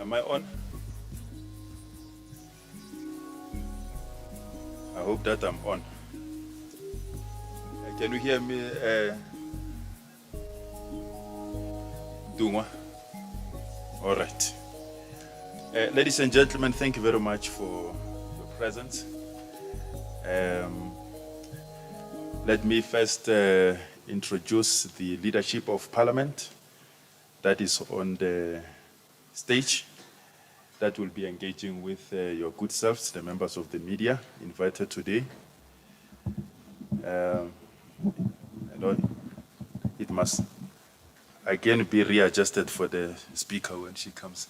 Am I on? I hope that I'm on. Can you hear me, Duma? All right. Ladies and gentlemen, thank you very much for your presence. Let me first introduce the leadership of Parliament that is on the stage, that will be engaging with your good selves, the members of the media invited today. It must again be readjusted for the speaker when she comes.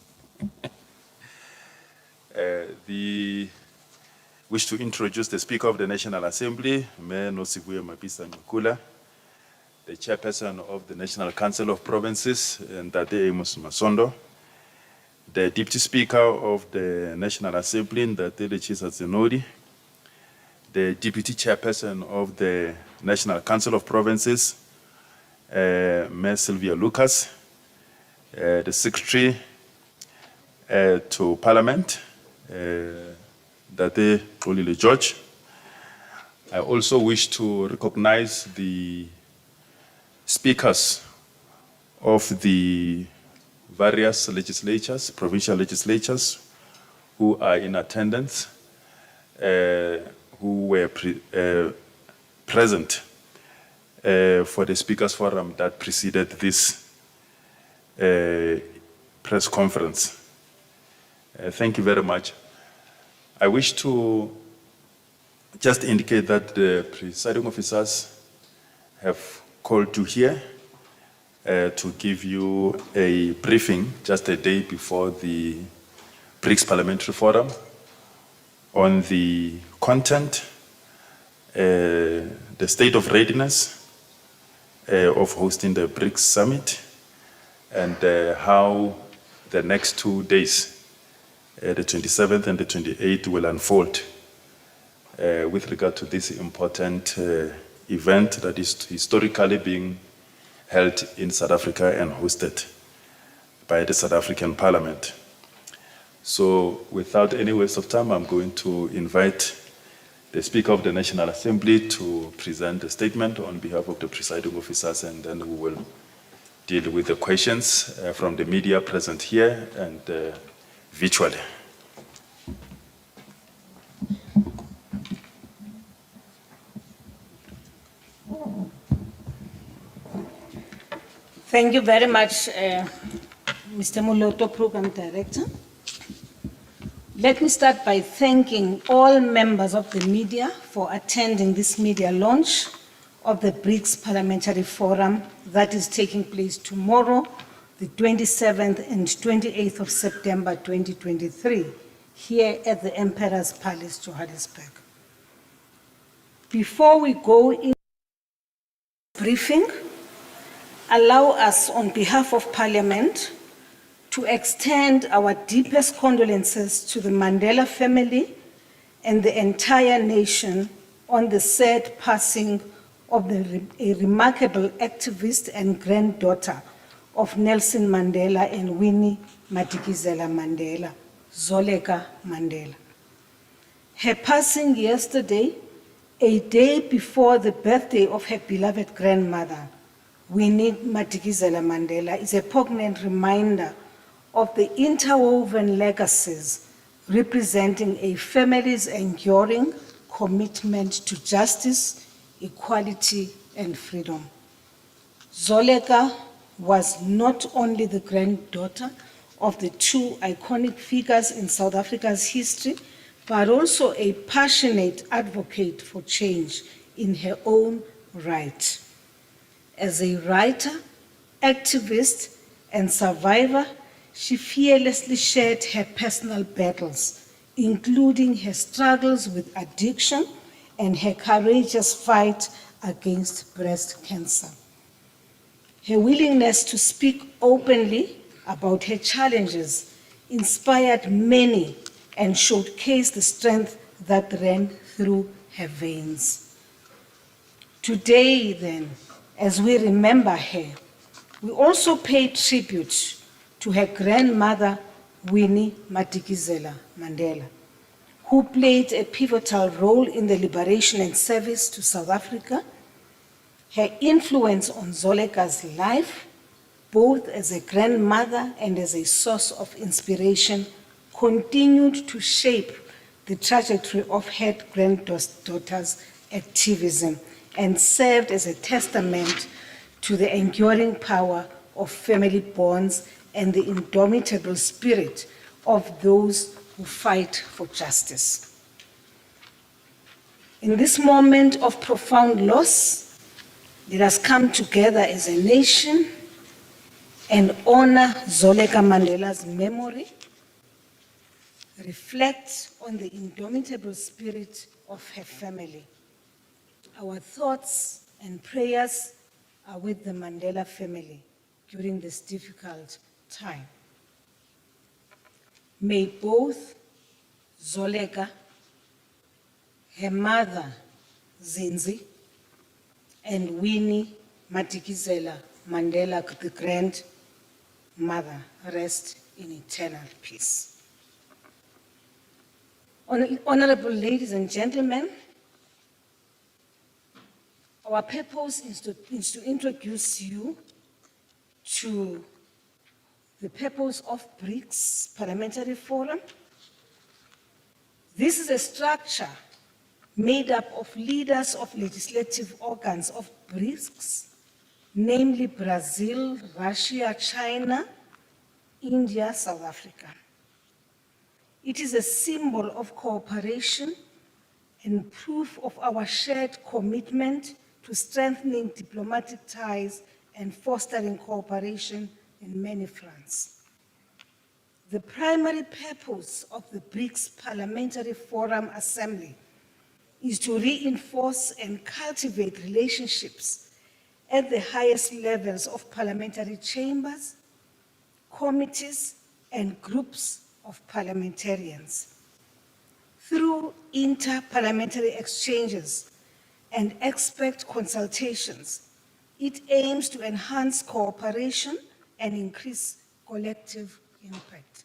Wish to introduce the Speaker of the National Assembly, Mayor Nosibuye Mapisa Nkula, the Chairperson of the National Council of Provinces, Ndade Amos Masondo, the Deputy Speaker of the National Assembly, Ndade Lechisa Zenodi, the Deputy Chairperson of the National Council of Provinces, Mayor Sylvia Lucas, the Secretary to Parliament, Ndade Xolile George. I also wish to recognize the speakers of the various legislatures, provincial legislatures, who are in attendance, who were present for the Speakers Forum that preceded this press conference. Thank you very much. I wish to just indicate that the presiding officers have called you here to give you a briefing just a day before the BRICS Parliamentary Forum on the content, the state of readiness of hosting the BRICS Summit, and how the next 2 days, the 27th and the 28th, will unfold with regard to this important event that is historically being held in South Africa and hosted by the South African Parliament. So without any waste of time, I'm going to invite the Speaker of the National Assembly to present a statement on behalf of the presiding officers, and then we will deal with the questions from the media present here and virtually. Thank you very much, Mr. Muloto, Program Director. Let me start by thanking all members of the media for attending this media launch of the BRICS Parliamentary Forum that is taking place tomorrow, the 27th and 28th of September 2023, here at the Emperor's Palace, Johannesburg. Before we go into the briefing, allow us, on behalf of Parliament, to extend our deepest condolences to the Mandela family and the entire nation on the sad passing of a remarkable activist and granddaughter of Nelson Mandela and Winnie Madikizela Mandela, Zoleka Mandela. Her passing yesterday, a day before the birthday of her beloved grandmother, Winnie Madikizela Mandela, is a poignant reminder of the interwoven legacies representing a family's enduring commitment to justice, equality, and freedom. Zoleka was not only the granddaughter of the two iconic figures in South Africa's history, but also a passionate advocate for change in her own right. As a writer, activist, and survivor, she fearlessly shared her personal battles, including her struggles with addiction and her courageous fight against breast cancer. Her willingness to speak openly about her challenges inspired many and showcased the strength that ran through her veins. Today, then, as we remember her, we also pay tribute to her grandmother, Winnie Madikizela Mandela, who played a pivotal role in the liberation and service to South Africa. Her influence on Zoleka's life, both as a grandmother and as a source of inspiration, continued to shape the trajectory of her granddaughter's activism and served as a testament to the enduring power of family bonds and the indomitable spirit of those who fight for justice. In this moment of profound loss, let us come together as a nation and honor Zoleka Mandela's memory, reflect on the indomitable spirit of her family. Our thoughts and prayers are with the Mandela family during this difficult time. May both Zoleka, her mother, Zinzi, and Winnie Madikizela Mandela, the grandmother, rest in eternal peace. Honorable ladies and gentlemen, our purpose is to introduce you to the purpose of BRICS Parliamentary Forum. This is a structure made up of leaders of legislative organs of BRICS, namely Brazil, Russia, China, India, South Africa. It is a symbol of cooperation and proof of our shared commitment to strengthening diplomatic ties and fostering cooperation in many fronts. The primary purpose of the BRICS Parliamentary Forum Assembly is to reinforce and cultivate relationships at the highest levels of parliamentary chambers, committees, and groups of parliamentarians. Through inter-parliamentary exchanges and expert consultations, it aims to enhance cooperation and increase collective impact.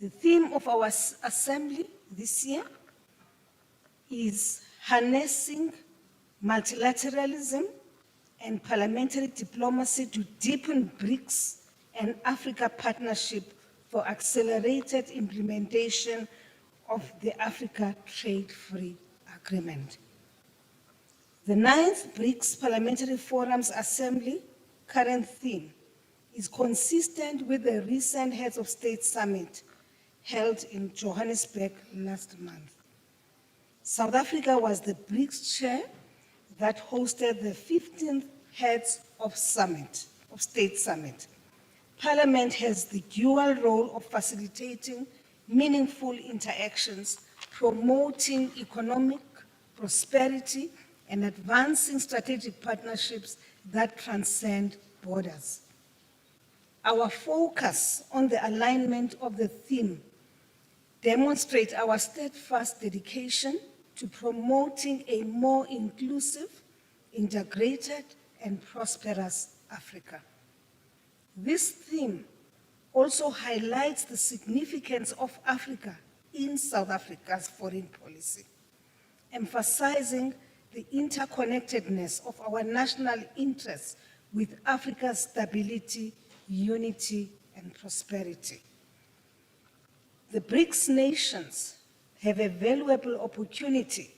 The theme of our assembly this year is harnessing multilateralism and parliamentary diplomacy to deepen BRICS and Africa partnership for accelerated implementation of the Africa Trade-Free Agreement. The 9th BRICS Parliamentary Forum's Assembly current theme is consistent with the recent Heads of State Summit held in Johannesburg last month. South Africa was the BRICS chair that hosted the 15th Heads of State Summit. Parliament has the dual role of facilitating meaningful interactions, promoting economic prosperity, and advancing strategic partnerships that transcend borders. Our focus on the alignment of the theme demonstrates our steadfast dedication to promoting a more inclusive, integrated, and prosperous Africa. This theme also highlights the significance of Africa in South Africa's foreign policy, emphasizing the interconnectedness of our national interests with Africa's stability, unity, and prosperity. The BRICS nations have a valuable opportunity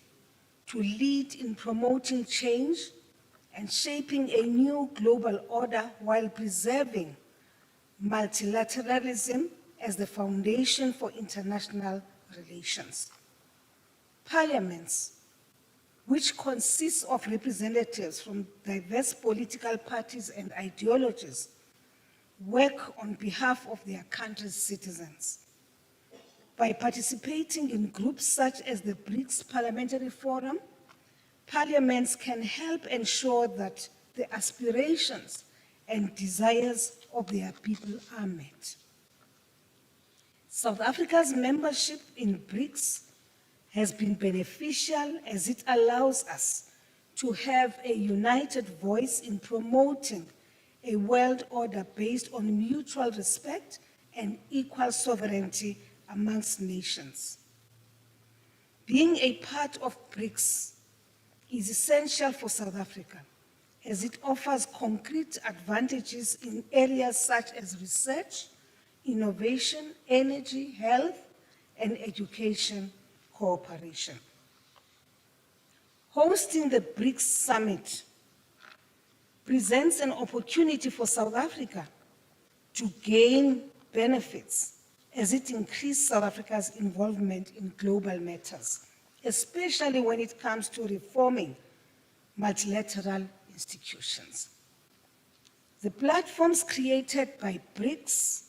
to lead in promoting change and shaping a new global order while preserving multilateralism as the foundation for international relations. Parliaments, which consists of representatives from diverse political parties and ideologies, work on behalf of their country's citizens. By participating in groups such as the BRICS Parliamentary Forum, parliaments can help ensure that the aspirations and desires of their people are met. South Africa's membership in BRICS has been beneficial as it allows us to have a united voice in promoting a world order based on mutual respect and equal sovereignty amongst nations. Being a part of BRICS is essential for South Africa, as it offers concrete advantages in areas such as research, innovation, energy, health, and education cooperation. Hosting the BRICS Summit presents an opportunity for South Africa to gain benefits as it increases South Africa's involvement in global matters, especially when it comes to reforming multilateral institutions. The platforms created by BRICS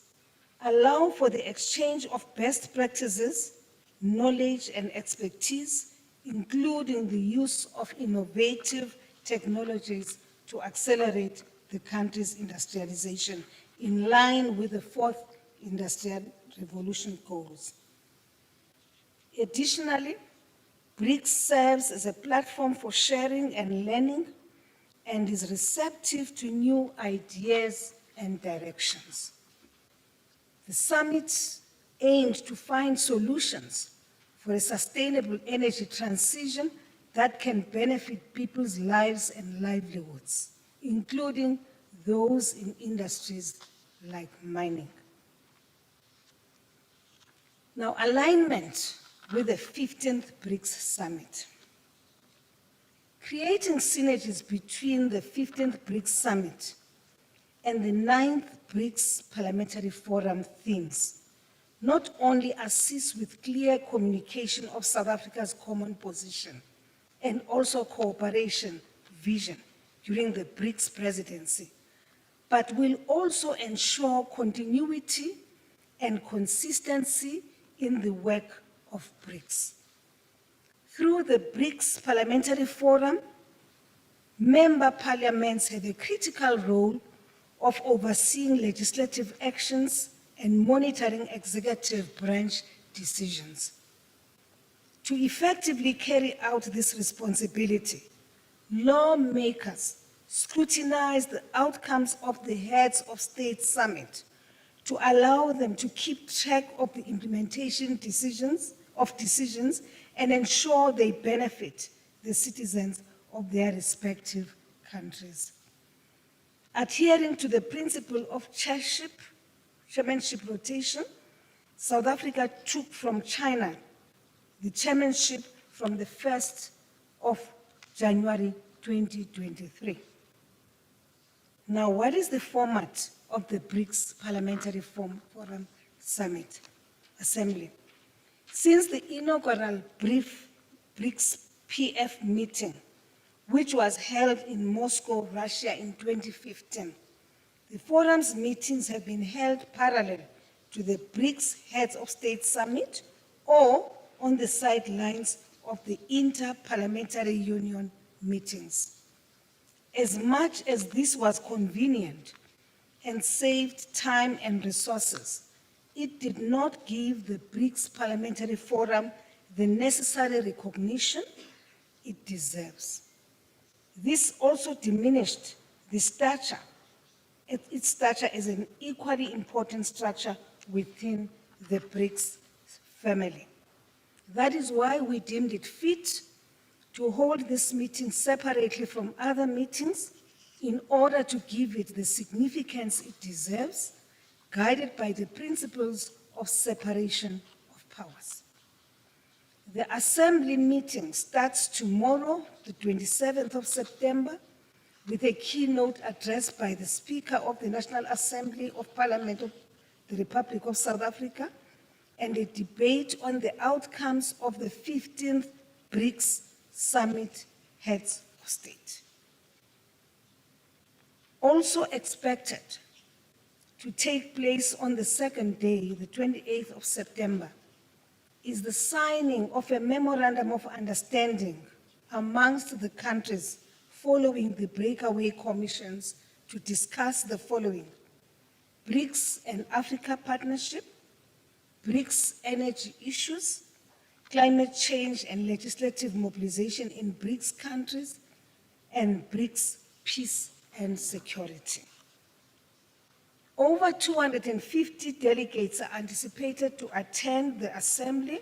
allow for the exchange of best practices, knowledge, and expertise, including the use of innovative technologies to accelerate the country's industrialization in line with the Fourth Industrial Revolution goals. Additionally, BRICS serves as a platform for sharing and learning and is receptive to new ideas and directions. The summit aimed to find solutions for a sustainable energy transition that can benefit people's lives and livelihoods, including those in industries like mining. Now, alignment with the 15th BRICS Summit. Creating synergies between the 15th BRICS Summit and the 9th BRICS Parliamentary Forum themes not only assist with clear communication of South Africa's common position and also cooperation vision during the BRICS presidency, but will also ensure continuity and consistency in the work of BRICS. Through the BRICS Parliamentary Forum, member parliaments have a critical role of overseeing legislative actions and monitoring executive branch decisions. To effectively carry out this responsibility, lawmakers scrutinize the outcomes of the heads of state summit to allow them to keep track of the implementation decisions and ensure they benefit the citizens of their respective countries. Adhering to the principle of chairmanship rotation, South Africa took from China the chairmanship from the 1st of January 2023. Now, what is the format of the BRICS Parliamentary Forum Summit Assembly? Since the inaugural BRICS-PF meeting, which was held in Moscow, Russia in 2015, the forum's meetings have been held parallel to the BRICS Heads of State Summit or on the sidelines of the Inter-Parliamentary Union meetings. As much as this was convenient and saved time and resources, it did not give the BRICS Parliamentary Forum the necessary recognition it deserves. This also diminished its stature as an equally important structure within the BRICS family. That is why we deemed it fit to hold this meeting separately from other meetings in order to give it the significance it deserves, guided by the principles of separation of powers. The Assembly meeting starts tomorrow, the 27th of September, with a keynote address by the Speaker of the National Assembly of Parliament of the Republic of South Africa, and a debate on the outcomes of the 15th BRICS Summit Heads of State. Also expected to take place on the second day, the 28th of September, is the signing of a memorandum of understanding amongst the countries following the breakaway commissions to discuss the following: BRICS and Africa partnership, BRICS energy issues, climate change and legislative mobilization in BRICS countries, and BRICS peace and security. Over 250 delegates are anticipated to attend the assembly,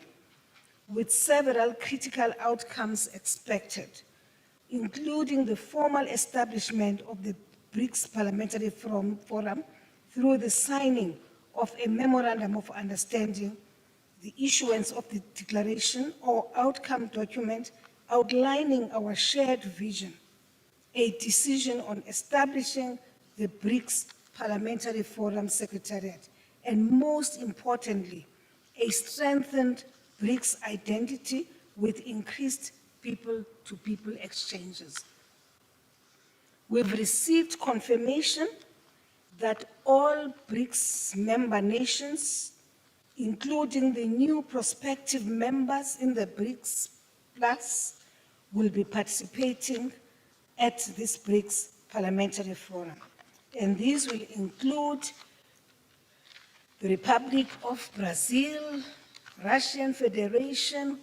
with several critical outcomes expected, including the formal establishment of the BRICS Parliamentary Forum through the signing of a memorandum of understanding, the issuance of the declaration or outcome document outlining our shared vision, a decision on establishing the BRICS Parliamentary Forum Secretariat, and most importantly, a strengthened BRICS identity with increased people-to-people exchanges. We've received confirmation that all BRICS member nations, including the new prospective members in the BRICS Plus, will be participating at this BRICS Parliamentary Forum. And these will include the Republic of Brazil, Russian Federation,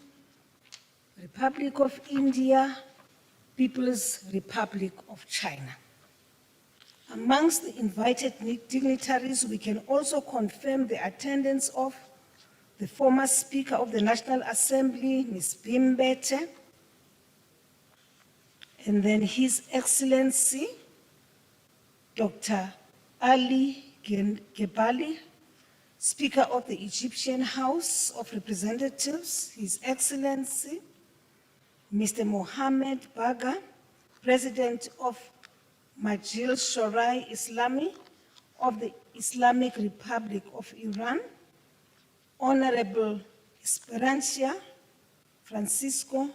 Republic of India, People's Republic of China. Amongst the invited dignitaries, we can also confirm the attendance of the former Speaker of the National Assembly, Ms. Bimbete, and then His Excellency, Dr. Ali Gebali, Speaker of the Egyptian House of Representatives, His Excellency, Mr. Mohammed Baga, President of Majlis Shorai Islami of the Islamic Republic of Iran, Honorable Esperantia Francisco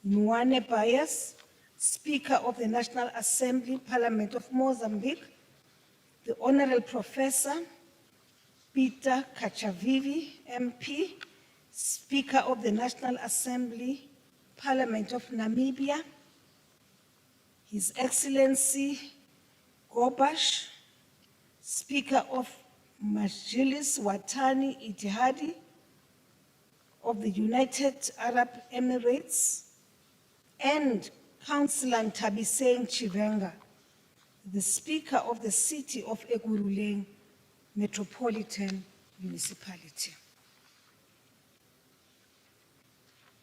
Nuane Baez, Speaker of the National Assembly, Parliament of Mozambique, the Honorable Professor Peter Kachavivi, MP, Speaker of the National Assembly, Parliament of Namibia, His Excellency Gobash, Speaker of Majlis Watani Ittihadi of the United Arab Emirates, and Councillor Ntabiseng Chivenga, the Speaker of the City of Ekurhuleni Metropolitan Municipality.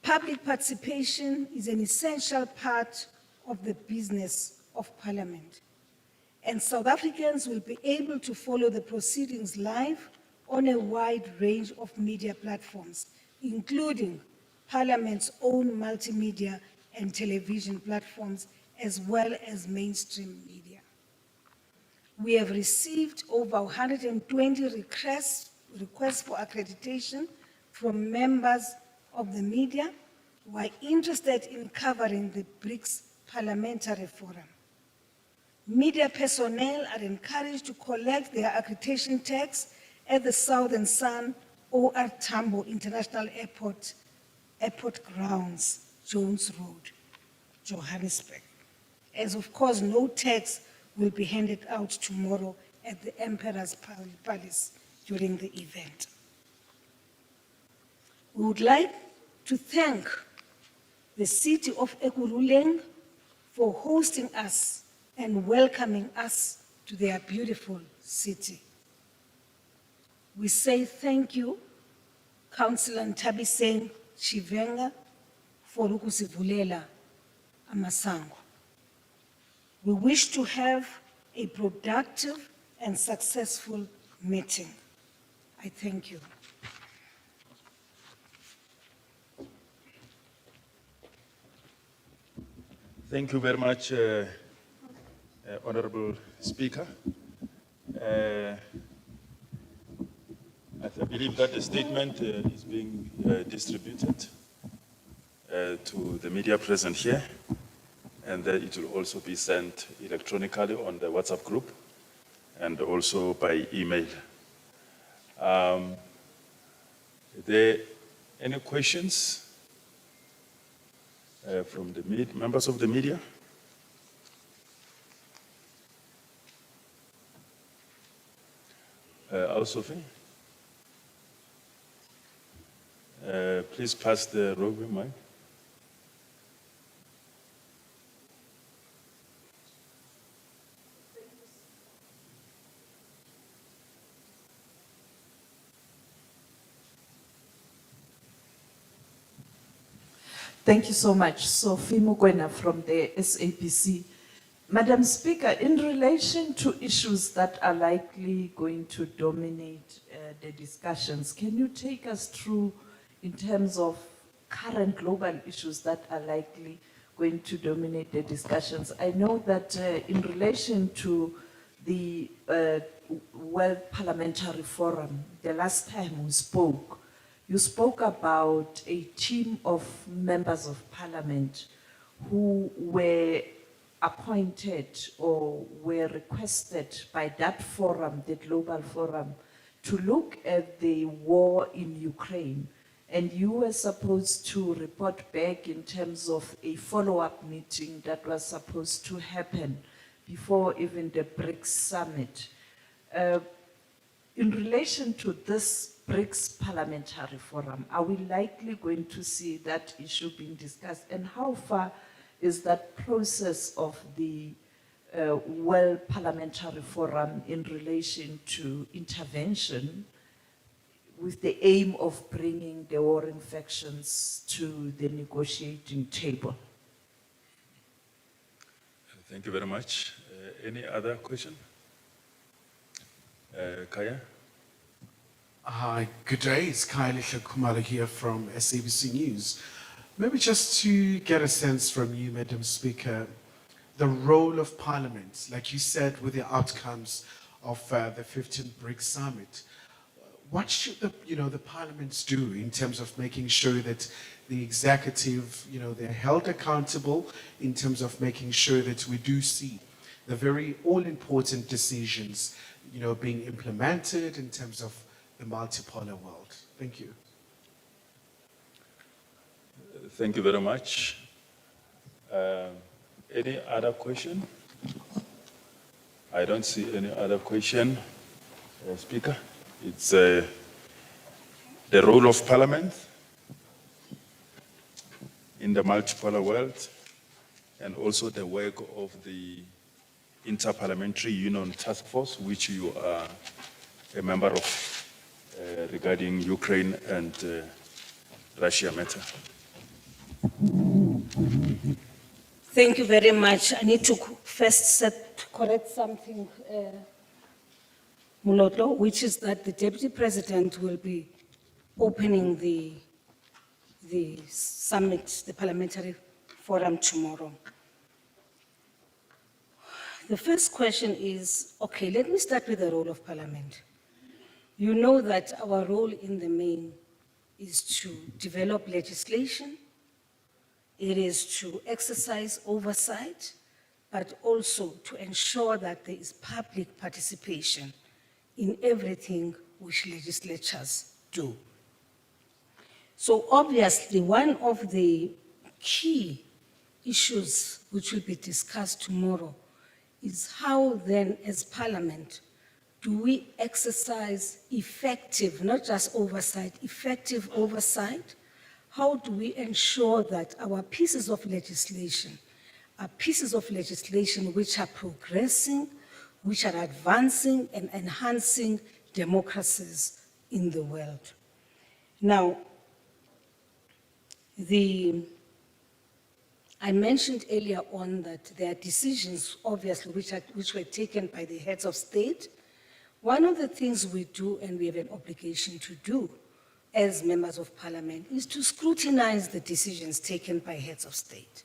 Public participation is an essential part of the business of Parliament, and South Africans will be able to follow the proceedings live on a wide range of media platforms, including Parliament's own multimedia and television platforms, as well as mainstream media. We have received over 120 requests for accreditation from members of the media who are interested in covering the BRICS Parliamentary Forum. Media personnel are encouraged to collect their accreditation tags at the Southern Sun OR Tambo International Airport grounds, Jones Road, Johannesburg. As of course, no tags will be handed out tomorrow at the Emperor's Palace during the event. We would like to thank the city of Ekurhuleni for hosting us and welcoming us to their beautiful city. We say thank you, Councillor Ntabiseng Chivenga, for ukusivulela amasango. We wish to have a productive and successful meeting. I thank you. Thank you very much, Honorable Speaker. I believe that the statement is being distributed to the media present here, and that it will also be sent electronically on the WhatsApp group and also by email. Are there any questions from the members of the media? Sophie, please pass the roving mic. Thank you so much. Sophie Mukwena from the SABC. Madam Speaker, in relation to issues that are likely going to dominate the discussions, can you take us through in terms of current global issues that are likely going to dominate the discussions? I know that in relation to the World Parliamentary Forum, the last time we spoke, you spoke about a team of members of parliament who were appointed or were requested by that forum, the global forum, to look at the war in Ukraine. And you were supposed to report back in terms of a follow-up meeting that was supposed to happen before even the BRICS summit. In relation to this BRICS Parliamentary Forum, are we likely going to see that issue being discussed? And how far is that process of the World Parliamentary Forum in relation to intervention with the aim of bringing the warring factions to the negotiating table? Thank you very much. Any other question? Kaya? Hi, good day. It's Kyle Kumala here from SABC News. Maybe just to get a sense from you, Madam Speaker, the role of Parliament, like you said, with the outcomes of the 15th BRICS Summit. What should the parliaments do in terms of making sure that the executive, they're held accountable in terms of making sure that we do see the very all-important decisions, being implemented in terms of the multipolar world? Thank you. Thank you very much. Any other question? I don't see any other question, Speaker. It's the role of Parliament in the multipolar world and also the work of the Interparliamentary Union Task Force, which you are a member of, regarding Ukraine and Russia matter. Thank you very much. I need to first correct something, Mulotlo, which is that the Deputy President will be opening the summit, the Parliamentary Forum tomorrow. The first question is, okay, let me start with the role of Parliament. You know that our role in the main is to develop legislation, it is to exercise oversight, but also to ensure that there is public participation in everything which legislatures do. So obviously, one of the key issues which will be discussed tomorrow is how then, as Parliament, do we exercise effective, not just oversight, effective oversight? How do we ensure that our pieces of legislation are pieces of legislation which are progressing, which are advancing and enhancing democracies in the world? Now, I mentioned earlier on that there are decisions, obviously, which were taken by the heads of state. One of the things we do, and we have an obligation to do as members of Parliament, is to scrutinize the decisions taken by heads of state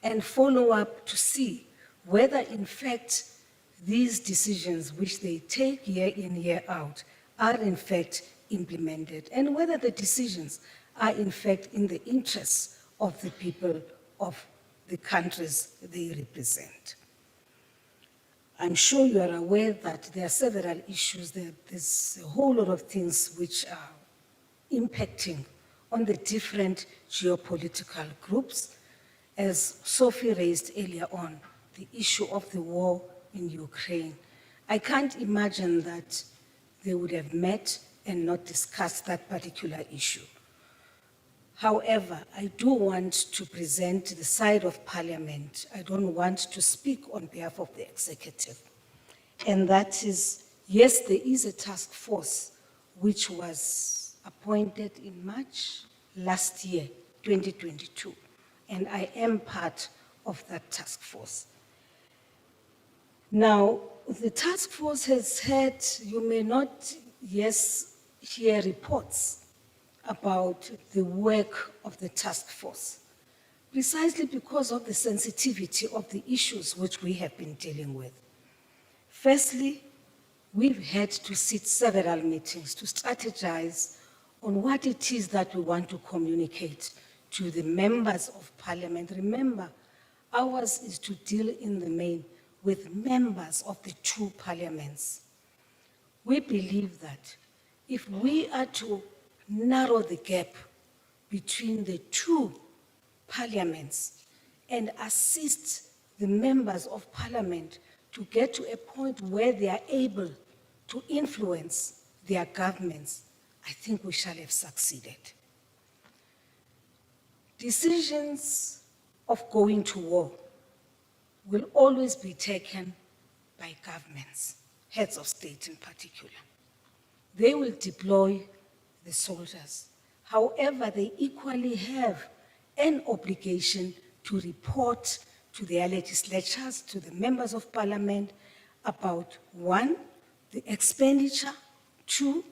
and follow up to see whether, in fact, these decisions which they take year in, year out are in fact implemented, and whether the decisions are in fact in the interests of the people of the countries they represent. I'm sure you are aware that there are several issues. There's a whole lot of things which are impacting on the different geopolitical groups. As Sophie raised earlier on, the issue of the war in Ukraine. I can't imagine that they would have met and not discussed that particular issue. However, I do want to present the side of Parliament. I don't want to speak on behalf of the executive. And that is, yes, there is a task force which was appointed in March last year 2022, and I am part of that task force. Now, the task force has had, you may not, yes, hear reports about the work of the task force, precisely because of the sensitivity of the issues which we have been dealing with. Firstly, we've had to sit several meetings to strategize on what it is that we want to communicate to the members of parliament. Remember, ours is to deal in the main with members of the two parliaments. We believe that if we are to narrow the gap between the two parliaments and assist the members of parliament to get to a point where they are able to influence their governments, I think we shall have succeeded. Decisions of going to war will always be taken by governments, heads of state in particular. They will deploy the soldiers. However, they equally have an obligation to report to their legislatures, to the members of parliament, about one, the expenditure, two,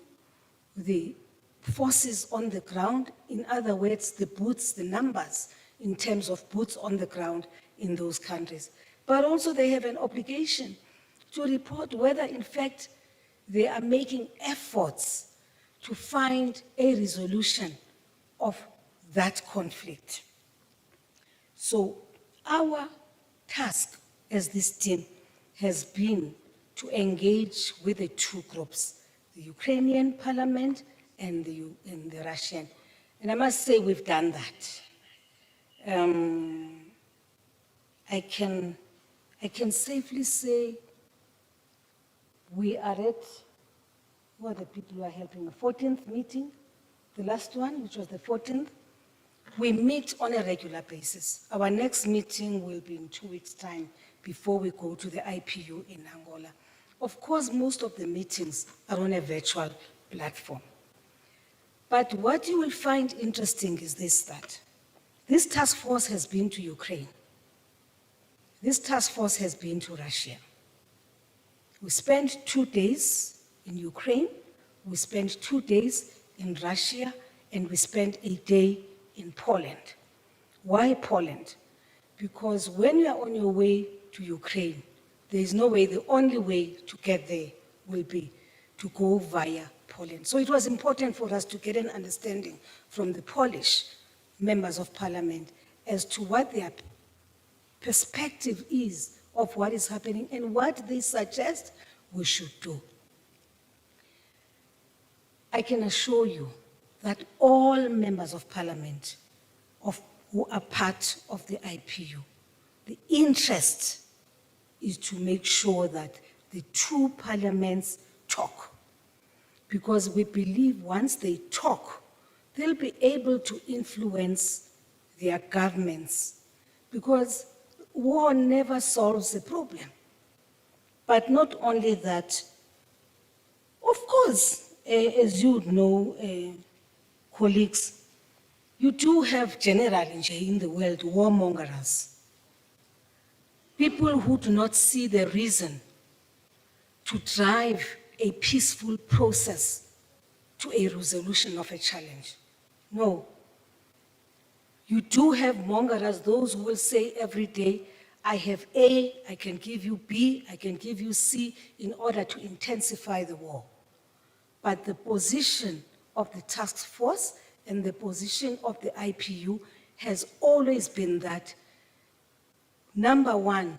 the forces on the ground, in other words, the boots, the numbers in terms of boots on the ground in those countries. But also they have an obligation to report whether in fact they are making efforts to find a resolution of that conflict. So our task as this team has been to engage with the two groups, the Ukrainian parliament and the Russian. And I must say we've done that. I can safely say we are at, who are the people who are helping, the 14th meeting, the last one, which was the 14th. We meet on a regular basis. Our next meeting will be in 2 weeks' time before we go to the IPU in Angola. Of course, most of the meetings are on a virtual platform. But what you will find interesting is this, that this task force has been to Ukraine. This task force has been to Russia. We spent 2 days in Ukraine, we spent 2 days in Russia, and we spent a day in Poland. Why Poland? Because when you are on your way to Ukraine, there is no way, the only way to get there will be to go via Poland. So it was important for us to get an understanding from the Polish members of parliament as to what their perspective is of what is happening and what they suggest we should do. I can assure you that all members of parliament who are part of the IPU, the interest is to make sure that the two parliaments talk. Because we believe once they talk, they'll be able to influence their governments. Because war never solves a problem. But not only that, of course, as you know, colleagues, you do have generally in the world warmongers. People who do not see the reason to drive a peaceful process to a resolution of a challenge. No. You do have mongerers, those who will say every day, I have A, I can give you B, I can give you C in order to intensify the war. But the position of the task force and the position of the IPU has always been that number one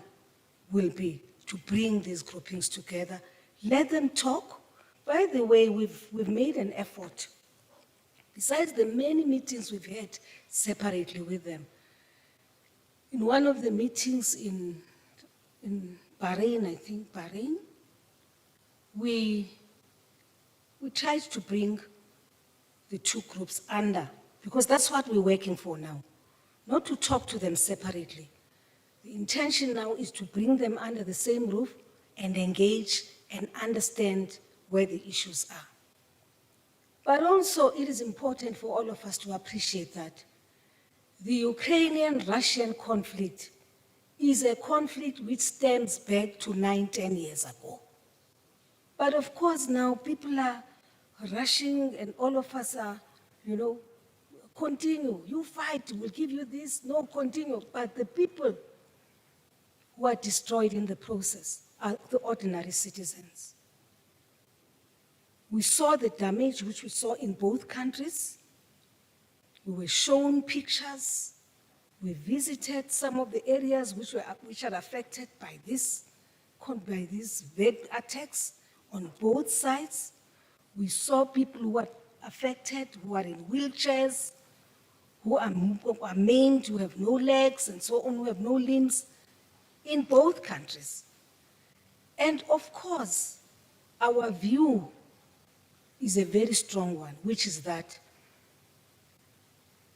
will be to bring these groupings together, let them talk. By the way, we've made an effort. Besides the many meetings we've had separately with them, in one of the meetings in Bahrain, I think Bahrain, we tried to bring the two groups under, because that's what we're working for now, not to talk to them separately. The intention now is to bring them under the same roof and engage and understand where the issues are. But also, it is important for all of us to appreciate that The Ukrainian-Russian conflict is a conflict which stems back to 9-10 years ago. But of course now people are rushing and all of us are, continue, you fight, we'll give you this, no, continue. But the people who are destroyed in the process are the ordinary citizens. We saw the damage which we saw in both countries. We were shown pictures. We visited some of the areas which are affected by these big attacks on both sides. We saw people who are affected, who are in wheelchairs, who are maimed, who have no legs and so on, who have no limbs, in both countries. And of course, our view is a very strong one, which is that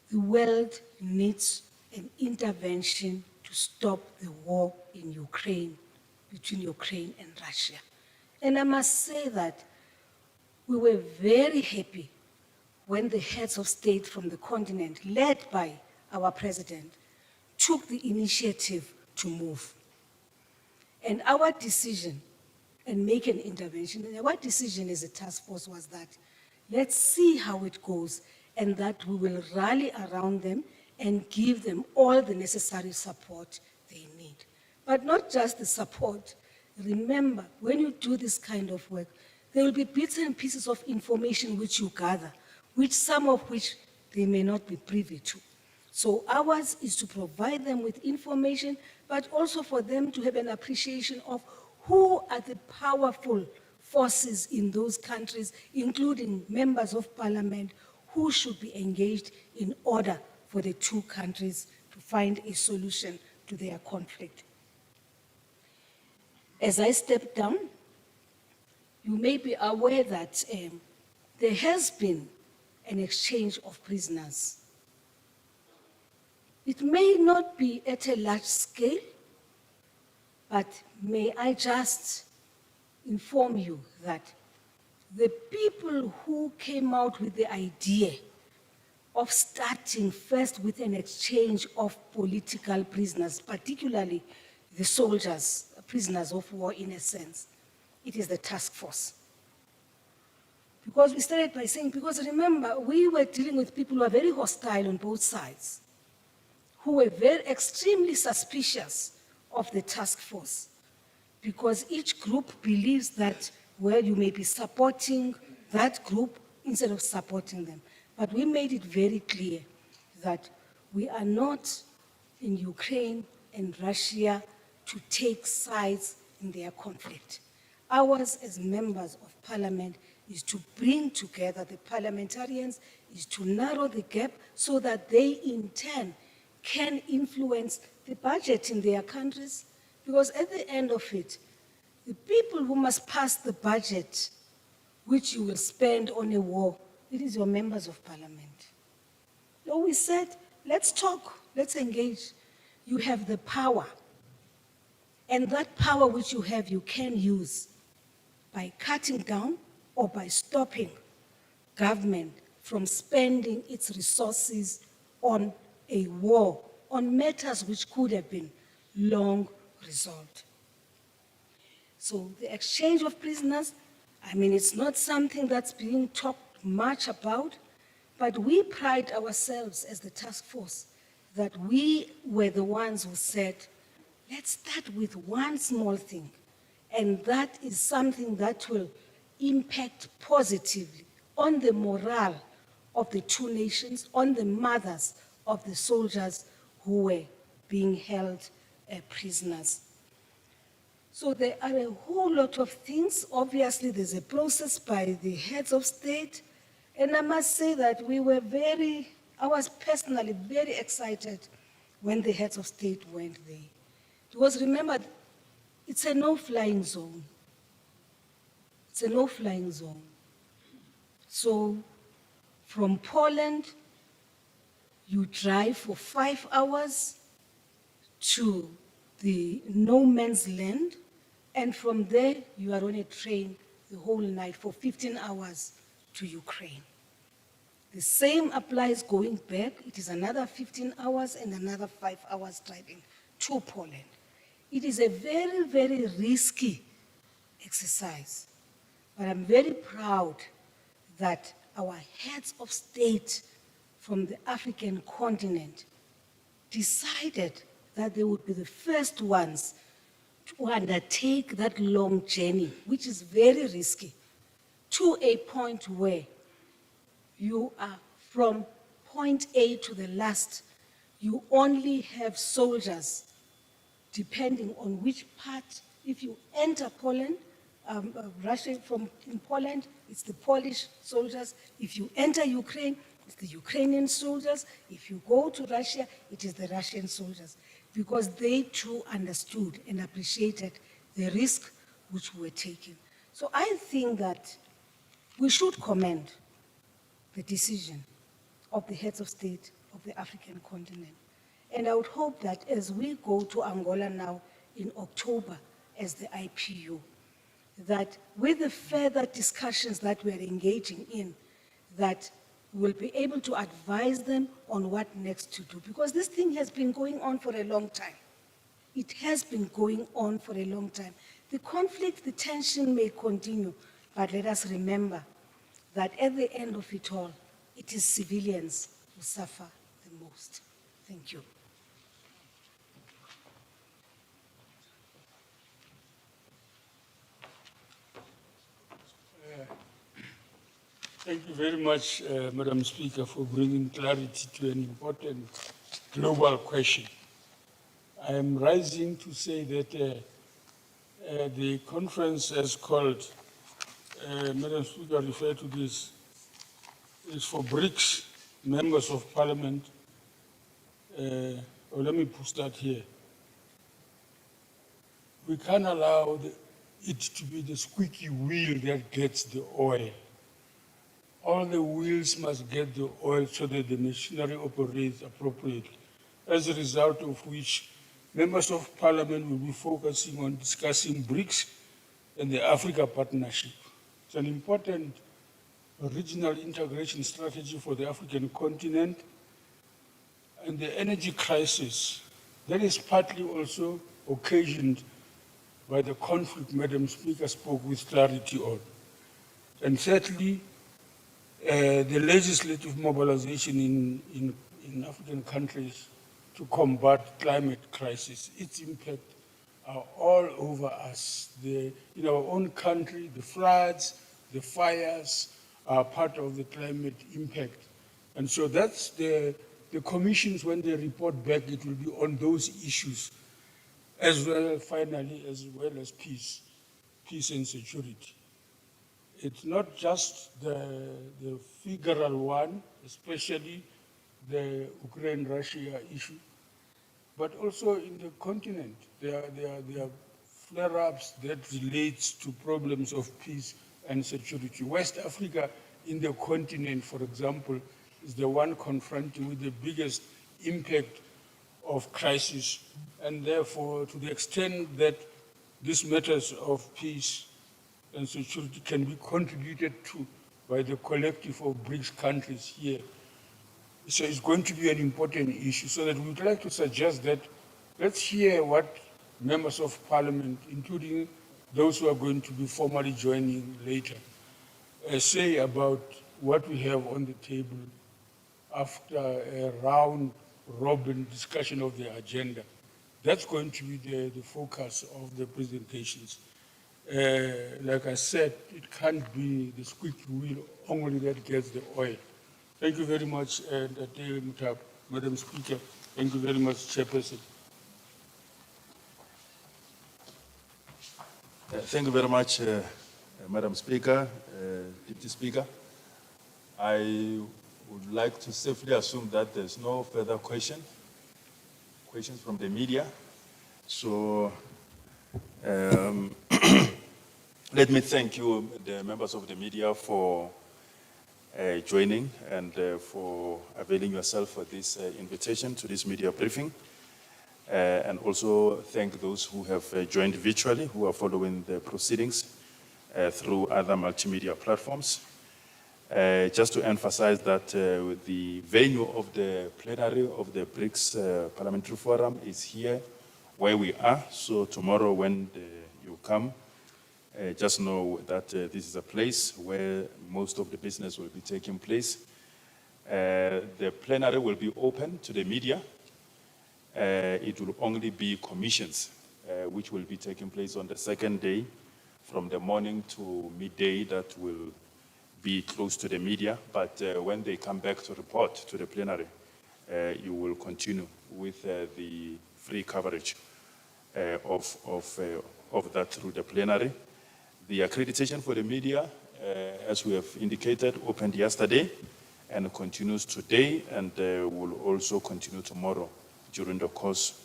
the world needs an intervention to stop the war in Ukraine, between Ukraine and Russia. And I must say that we were very happy when the heads of state from the continent, led by our president, took the initiative to move. And our decision, and make an intervention, and our decision as a task force was that, let's see how it goes, and that we will rally around them and give them all the necessary support they need. But not just the support. Remember, when you do this kind of work, there will be bits and pieces of information which you gather, some of which they may not be privy to. So ours is to provide them with information, but also for them to have an appreciation of who are the powerful forces in those countries, including members of parliament, who should be engaged in order for the two countries to find a solution to their conflict. As I step down, you may be aware that there has been an exchange of prisoners. It may not be at a large scale, but may I just inform you that the people who came out with the idea of starting first with an exchange of political prisoners, particularly the soldiers, prisoners of war in a sense, it is the task force. Because we started by saying, because remember, we were dealing with people who are very hostile on both sides, who were very extremely suspicious of the task force, because each group believes that, well, you may be supporting that group instead of supporting them. But we made it very clear that we are not in Ukraine and Russia to take sides in their conflict. Ours as members of parliament is to bring together the parliamentarians, is to narrow the gap so that they in turn can influence the budget in their countries. Because at the end of it, the people who must pass the budget which you will spend on a war, it is your members of parliament. So we said, let's talk, let's engage. You have the power. And that power which you have, you can use by cutting down or by stopping government from spending its resources on a war, on matters which could have been long resolved. So the exchange of prisoners, I mean, it's not something that's being talked much about, but we pride ourselves as the task force that we were the ones who said, let's start with one small thing, and that is something that will impact positively on the morale of the two nations, on the mothers of the soldiers who were being held prisoners. So there are a whole lot of things. Obviously, there's a process by the heads of state, and I must say that I was personally very excited when the heads of state went there. Because remember, it's a no-flying zone. It's a no-flying zone. So from Poland, you drive for 5 hours to the no man's land, and from there you are on a train the whole night for 15 hours to Ukraine. The same applies going back. It is another 15 hours and another 5 hours driving to Poland. It is a very, very risky exercise. But I'm very proud that our heads of state from the African continent decided that they would be the first ones to undertake that long journey, which is very risky, to a point where you are from point A to the last, you only have soldiers, depending on which part. If you enter Poland, Russia from in Poland, it's the Polish soldiers. If you enter Ukraine, it's the Ukrainian soldiers. If you go to Russia, it is the Russian soldiers, because they too understood and appreciated the risk which we were taking. So I think that we should commend the decision of the heads of state of the African continent. And I would hope that as we go to Angola now in October as the IPU, that with the further discussions that we are engaging in, that we'll be able to advise them on what next to do. Because this thing has been going on for a long time. It has been going on for a long time. The conflict, the tension may continue, but let us remember that at the end of it all, it is civilians who suffer the most. Thank you. Thank you very much, Madam Speaker, for bringing clarity to an important global question. I am rising to say that the conference as called, Madam Speaker referred to this, is for BRICS members of Parliament. Let me start here. We can't allow it to be the squeaky wheel that gets the oil. All the wheels must get the oil so that the machinery operates appropriately, as a result of which members of Parliament will be focusing on discussing BRICS and the Africa Partnership. It's an important regional integration strategy for the African continent, and the energy crisis that is partly also occasioned by the conflict Madam Speaker spoke with clarity on. And thirdly, the legislative mobilization in African countries to combat climate crisis. Its impact are all over us. In our own country, the floods, the fires are part of the climate impact. And so that's the commissions, when they report back, it will be on those issues, as well, finally, as well as peace and security. It's not just the figural one, especially the Ukraine-Russia issue, but also in the continent. There are flare-ups that relates to problems of peace and security. West Africa in the continent, for example, is the one confronting with the biggest impact of crisis, and therefore, to the extent that these matters of peace and security can be contributed to by the collective of BRICS countries here. So it's going to be an important issue, so that we would like to suggest that let's hear what members of Parliament, including those who are going to be formally joining later, say about what we have on the table after a round-robin discussion of the agenda. That's going to be the focus of the presentations. Like I said, it can't be the squeaky wheel only that gets the oil. Thank you very much, Madam Speaker. Thank you very much, Chairperson. Thank you very much, Madam Speaker, Deputy Speaker. I would like to safely assume that there's no further questions from the media. So let me thank you, the members of the media, for joining and for availing yourself for this invitation to this media briefing. And also thank those who have joined virtually, who are following the proceedings through other multimedia platforms. Just to emphasize that the venue of the plenary of the BRICS Parliamentary Forum is here where we are. So tomorrow when you come, just know that this is a place where most of the business will be taking place. The plenary will be open to the media. It will only be commissions, which will be taking place on the second day from the morning to midday that will be close to the media. But when they come back to report to the plenary, you will continue with the free coverage of that through the plenary. The accreditation for the media, as we have indicated, opened yesterday and continues today and will also continue tomorrow during the course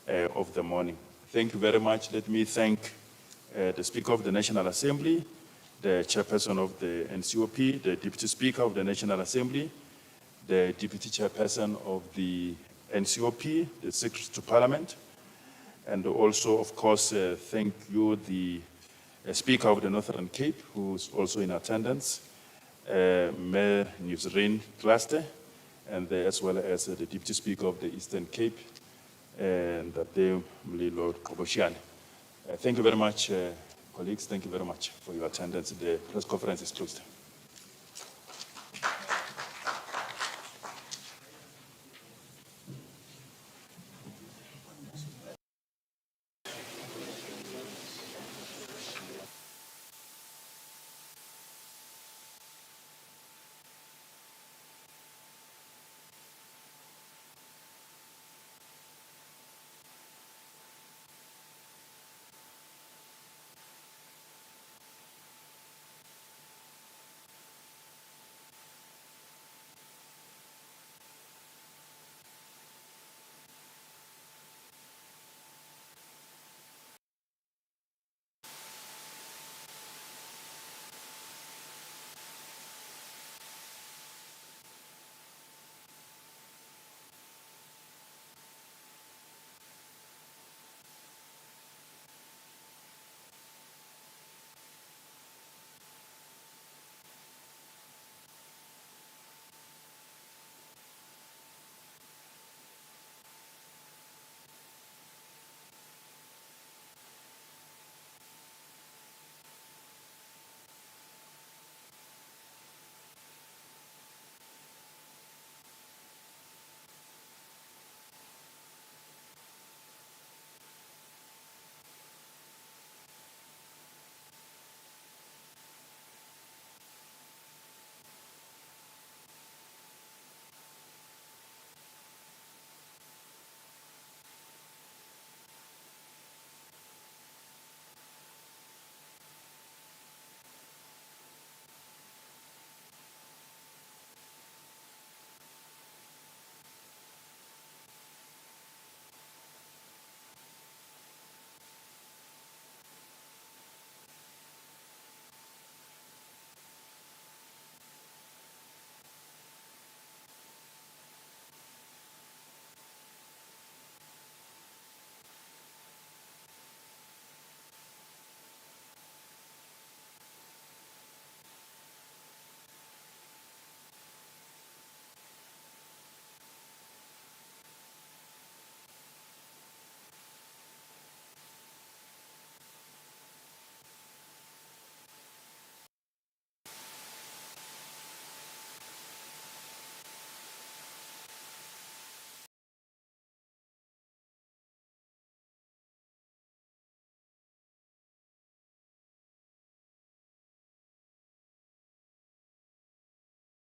of the morning. Thank you very much. Let me thank the Speaker of the National Assembly, the Chairperson of the NCOP, the Deputy Speaker of the National Assembly, the Deputy Chairperson of the NCOP, the Secretary to Parliament, and also, of course, thank you, the Speaker of the Northern Cape, who is also in attendance, Mayor Newsrain Cluster, and as well as the Deputy Speaker of the Eastern Cape, and the Lord Koboshian. Thank you very much, colleagues. Thank you very much for your attendance. The press conference is closed.